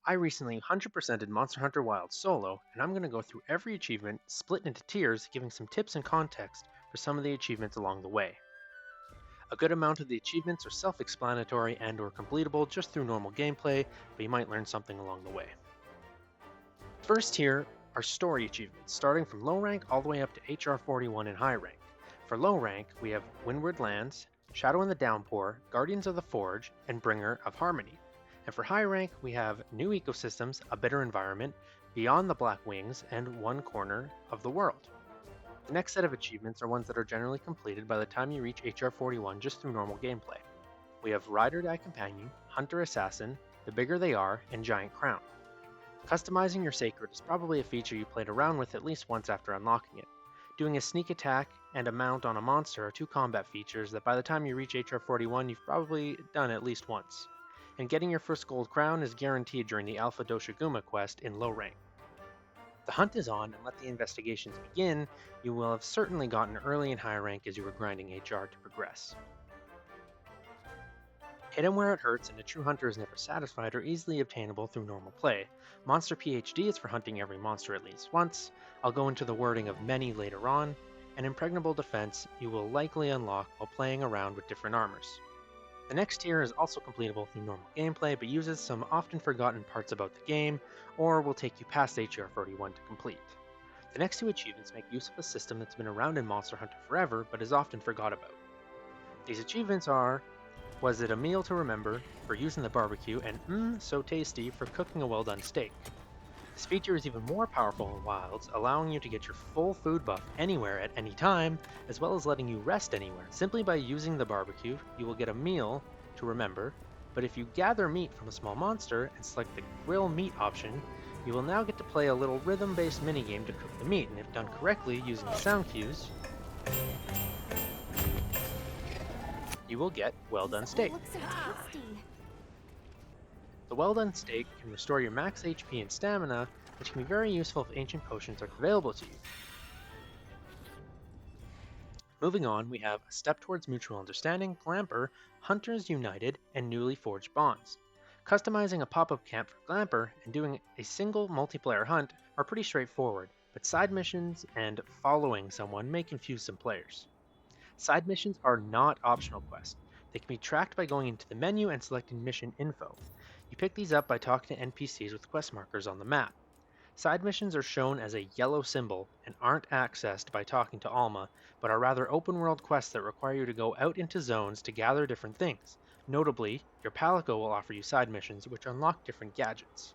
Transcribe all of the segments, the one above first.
I recently 100%ed Monster Hunter Wilds solo, and I'm going to go through every achievement, split into tiers, giving some tips and context for some of the achievements along the way. A good amount of the achievements are self-explanatory and or completable just through normal gameplay, but you might learn something along the way. First tier are story achievements, starting from low rank all the way up to HR 41 in high rank. For low rank, we have Windward Lands, Shadow in the Downpour, Guardians of the Forge, and Bringer of Harmony. And for high rank, we have New Ecosystems, A Bitter Environment, Beyond the Black Wings, and One Corner of the World. The next set of achievements are ones that are generally completed by the time you reach HR 41 just through normal gameplay. We have Ride or Die Companion, Hunter Assassin, The Bigger They Are, and Giant Crown. Customizing your Sacred is probably a feature you played around with at least once after unlocking it. Doing a sneak attack and a mount on a monster are two combat features that by the time you reach HR 41 you've probably done at least once. And getting your first gold crown is guaranteed during the Alpha Doshiguma quest in low rank. The hunt is on, and let the investigations begin. You will have certainly gotten early and high rank as you were grinding HR to progress. Hit 'em where it hurts and a true hunter is never satisfied are easily obtainable through normal play. Monster PhD is for hunting every monster at least once. I'll go into the wording of many later on. And Impregnable Defense you will likely unlock while playing around with different armors. The next tier is also completable through normal gameplay, but uses some often forgotten parts about the game, or will take you past HR 41 to complete. The next two achievements make use of a system that's been around in Monster Hunter forever, but is often forgot about. These achievements are Was It a Meal to Remember for using the barbecue, and So Tasty for cooking a well done steak. This feature is even more powerful in Wilds, allowing you to get your full food buff anywhere at any time, as well as letting you rest anywhere. Simply by using the barbecue, you will get a meal to remember, but if you gather meat from a small monster and select the grill meat option, you will now get to play a little rhythm-based minigame to cook the meat, and if done correctly using the sound cues, you will get well done steak. Looks so tasty. The well done steak can restore your max HP and stamina, which can be very useful if ancient potions are available to you. Moving on, we have A Step Towards Mutual Understanding, Glamper, Hunters United, and Newly Forged Bonds. Customizing a pop-up camp for Glamper and doing a single multiplayer hunt are pretty straightforward, but side missions and following someone may confuse some players. Side missions are not optional quests. They can be tracked by going into the menu and selecting mission info. You pick these up by talking to NPCs with quest markers on the map. Side missions are shown as a yellow symbol and aren't accessed by talking to Alma, but are rather open world quests that require you to go out into zones to gather different things. Notably, your Palico will offer you side missions which unlock different gadgets.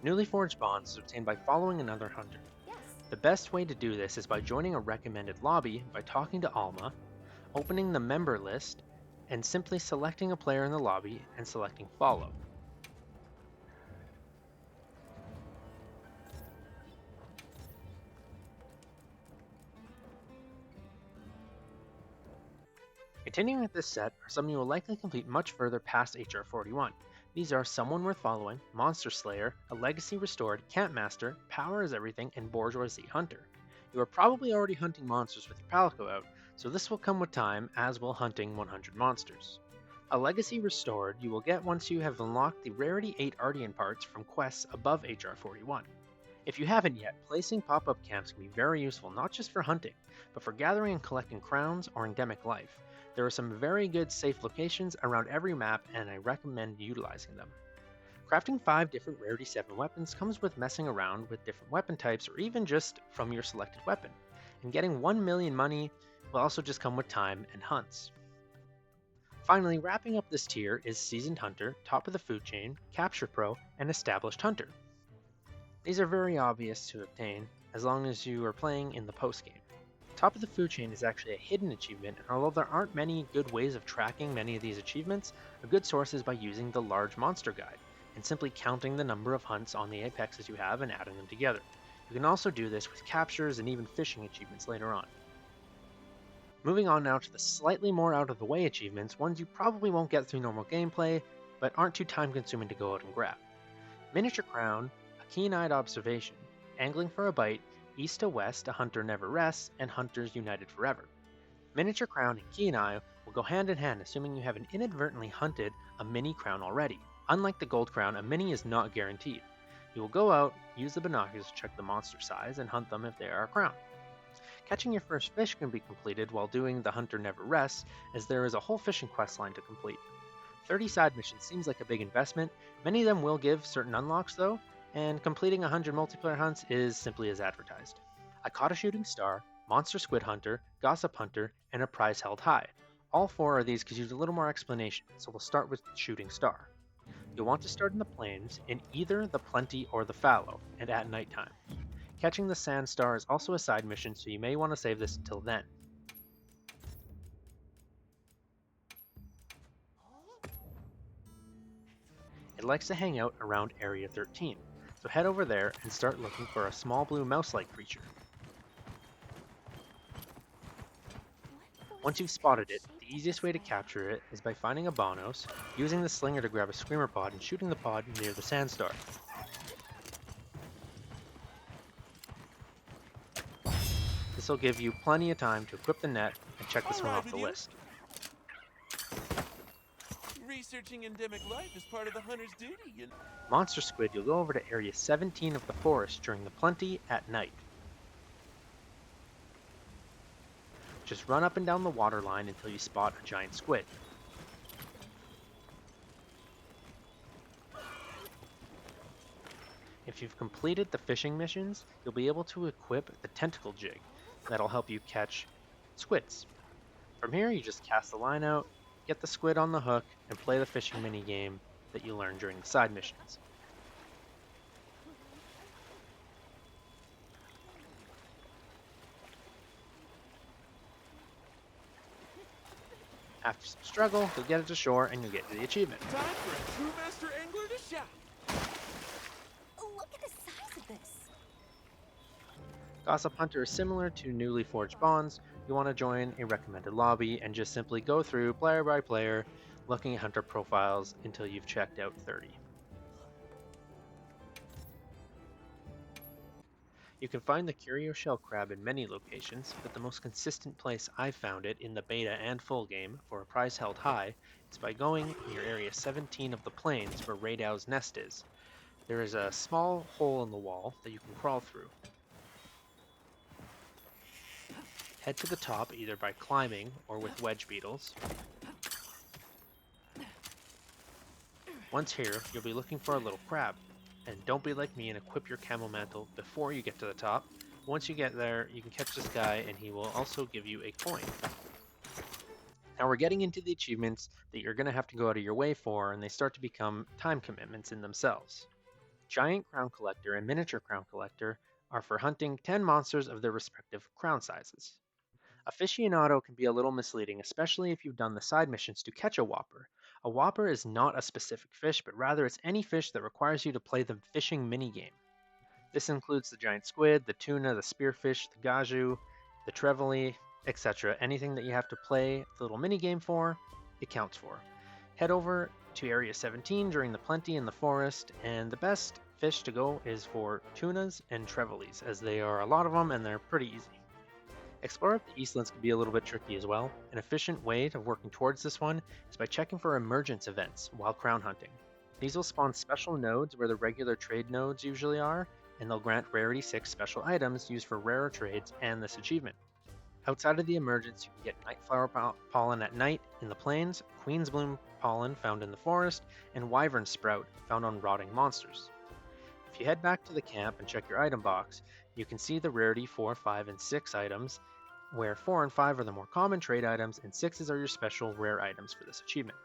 Newly Forged Bonds is obtained by following another hunter. Yes. The best way to do this is by joining a recommended lobby by talking to Alma, opening the member list, and simply selecting a player in the lobby and selecting follow. Continuing with this set are some you will likely complete much further past HR 41. These are Someone Worth Following, Monster Slayer, A Legacy Restored, Campmaster, Power is Everything, and Bourgeoisie Hunter. You are probably already hunting monsters with your Palico out, so this will come with time, as will hunting 100 monsters. A Legacy Restored you will get once you have unlocked the Rarity 8 Ardian parts from quests above HR 41. If you haven't yet, placing pop-up camps can be very useful not just for hunting, but for gathering and collecting crowns or endemic life. There are some very good safe locations around every map, and I recommend utilizing them. Crafting 5 different Rarity 7 weapons comes with messing around with different weapon types or even just from your selected weapon. And getting 1 million money will also just come with time and hunts. Finally, wrapping up this tier is Seasoned Hunter, Top of the Food Chain, Capture Pro, and Established Hunter. These are very obvious to obtain as long as you are playing in the post-game. Top of the Food Chain is actually a hidden achievement, and although there aren't many good ways of tracking many of these achievements, a good source is by using the Large Monster Guide, and simply counting the number of hunts on the apexes you have and adding them together. You can also do this with captures and even fishing achievements later on. Moving on now to the slightly more out of the way achievements, ones you probably won't get through normal gameplay, but aren't too time consuming to go out and grab. Miniature Crown, A Keen-Eyed Observation, Angling for a Bite, East to West, A Hunter Never Rests, and Hunters United Forever. Miniature Crown and Keen Eye will go hand in hand assuming you haven't inadvertently hunted a mini crown already. Unlike the gold crown, a mini is not guaranteed. You will go out, use the binoculars to check the monster size, and hunt them if they are a crown. Catching your first fish can be completed while doing the Hunter Never Rests, as there is a whole fishing quest line to complete. 30 side missions seems like a big investment. Many of them will give certain unlocks though, and completing 100 multiplayer hunts is simply as advertised. I caught a shooting star, monster squid hunter, gossip hunter, and a prize held high. All four of these could use a little more explanation, so we'll start with shooting star. You'll want to start in the plains, in either the plenty or the fallow, and at nighttime. Catching the sand star is also a side mission, so you may want to save this until then. It likes to hang out around Area 13, so head over there and start looking for a small blue mouse-like creature. Once you've spotted it, the easiest way to capture it is by finding a Bonos, using the slinger to grab a screamer pod and shooting the pod near the sand star. This will give you plenty of time to equip the net and check this one off the list. Researching endemic life is part of the hunter's duty. Monster squid, you'll go over to Area 17 of the forest during the plenty at night. Just run up and down the water line until you spot a giant squid. If you've completed the fishing missions, you'll be able to equip the tentacle jig. That'll help you catch squids. From here, you just cast the line out, get the squid on the hook, and play the fishing mini game that you learned during the side missions. After some struggle, you'll get it to shore and you'll get to the achievement. Time for a true master angler to shout. Look at the size of this. Gossip Hunter is similar to newly forged bonds. You want to join a recommended lobby and just simply go through player by player, looking at hunter profiles until you've checked out 30. You can find the curio shell crab in many locations, but the most consistent place I've found it in the beta and full game for a prize held high is by going near Area 17 of the plains where Raydow's nest is. There is a small hole in the wall that you can crawl through. Head to the top either by climbing or with wedge beetles. Once here, you'll be looking for a little crab. And don't be like me and equip your camel mantle before you get to the top. Once you get there, you can catch this guy and he will also give you a coin. Now we're getting into the achievements that you're going to have to go out of your way for, and they start to become time commitments in themselves. Giant Crown Collector and Miniature Crown Collector are for hunting 10 monsters of their respective crown sizes. Aficionado can be a little misleading, especially if you've done the side missions to catch a whopper. A whopper is not a specific fish, but rather it's any fish that requires you to play the fishing minigame. This includes the giant squid, the tuna, the spearfish, the gaju, the trevally, etc. Anything that you have to play the little minigame for, it counts for. Head over to Area 17 during the plenty in the forest, and the best fish to go is for tunas and trevallies, as they are a lot of them and they're pretty easy. Exploring up the Eastlands can be a little bit tricky as well. An efficient way of working towards this one is by checking for emergence events while crown hunting. These will spawn special nodes where the regular trade nodes usually are, and they'll grant Rarity 6 special items used for rarer trades and this achievement. Outside of the emergence, you can get Nightflower pollen at night in the plains, Queen's Bloom pollen found in the forest, and Wyvern Sprout found on rotting monsters. If you head back to the camp and check your item box, you can see the Rarity 4, 5, and 6 items, where 4 and 5 are the more common trade items, and 6s are your special rare items for this achievement.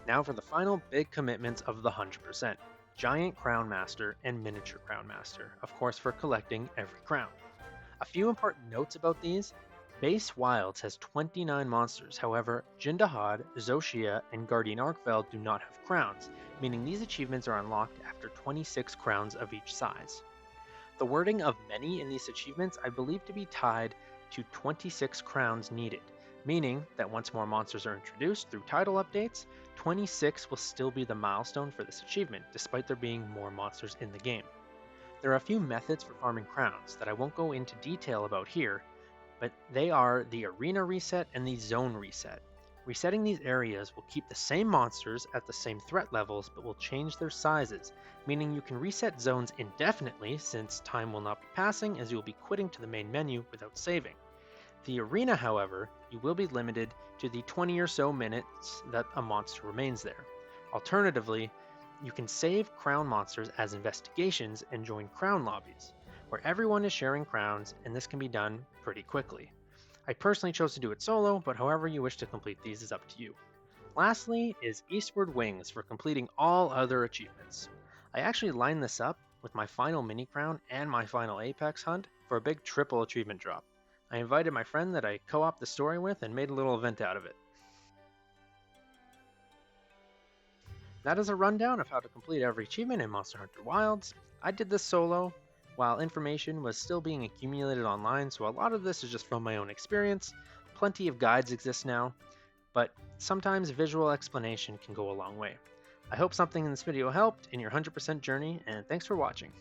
Now for the final big commitments of the 100%, Giant Crown Master and Miniature Crown Master, of course for collecting every crown. A few important notes about these. Base Wilds has 29 monsters, however, Jindahad, Zoshia, and Guardian Arkfell do not have crowns, meaning these achievements are unlocked after 26 crowns of each size. The wording of many in these achievements I believe to be tied to 26 crowns needed, meaning that once more monsters are introduced through title updates, 26 will still be the milestone for this achievement, despite there being more monsters in the game. There are a few methods for farming crowns that I won't go into detail about here, but they are the Arena Reset and the Zone Reset. Resetting these areas will keep the same monsters at the same threat levels but will change their sizes, meaning you can reset zones indefinitely since time will not be passing as you will be quitting to the main menu without saving. The arena, however, you will be limited to the 20 or so minutes that a monster remains there. Alternatively, you can save crown monsters as investigations and join crown lobbies, where everyone is sharing crowns, and this can be done pretty quickly. I personally chose to do it solo, but however you wish to complete these is up to you. Lastly is Eastward Wings for completing all other achievements. I actually lined this up with my final mini crown and my final Apex hunt for a big triple achievement drop. I invited my friend that I co op the story with and made a little event out of it. That is a rundown of how to complete every achievement in Monster Hunter Wilds. I did this solo, while information was still being accumulated online, so a lot of this is just from my own experience. Plenty of guides exist now, but sometimes visual explanation can go a long way. I hope something in this video helped in your 100% journey, and thanks for watching.